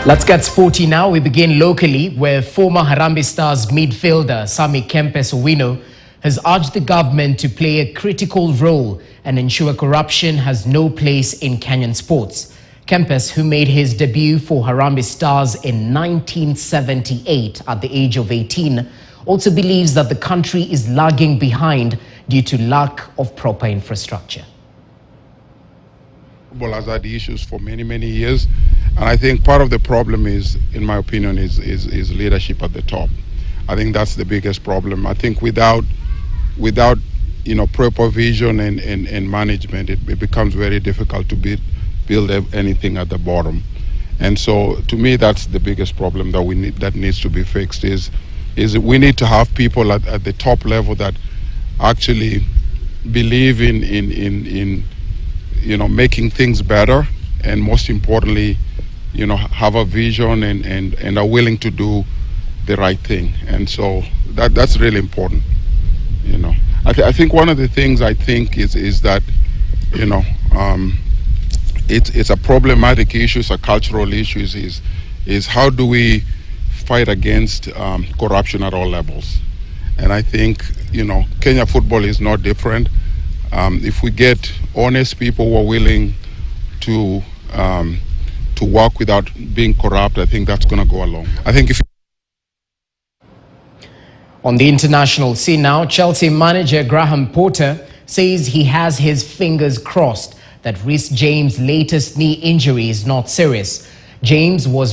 Let's get sporty now. We begin locally, where former Harambee Stars midfielder Sami Kempes Owino has urged the government to play a critical role and ensure corruption has no place in Kenyan sports. Kempes, who made his debut for Harambee Stars in 1978 at the age of 18, also believes that the country is lagging behind due to lack of proper infrastructure. Football has had issues for many years, and I think part of the problem is, in my opinion, is leadership at the top. I think that's the biggest problem. I think without proper vision and management, it becomes very difficult to build anything at the bottom. And so, to me, that's the biggest problem that needs to be fixed. Is we need to have people at the top level that actually believe in making things better, and most importantly, have a vision and are willing to do the right thing. And so that's really important. I think one of the things I think is that it's a problematic issue, it's a cultural issue. Is how do we fight against corruption at all levels? And I think Kenya football is no different. If we get honest people who are willing to work without being corrupt, I think that's going to go along. I think if On the international scene now, Chelsea manager Graham Potter says he has his fingers crossed that Reece James' latest knee injury is not serious. James was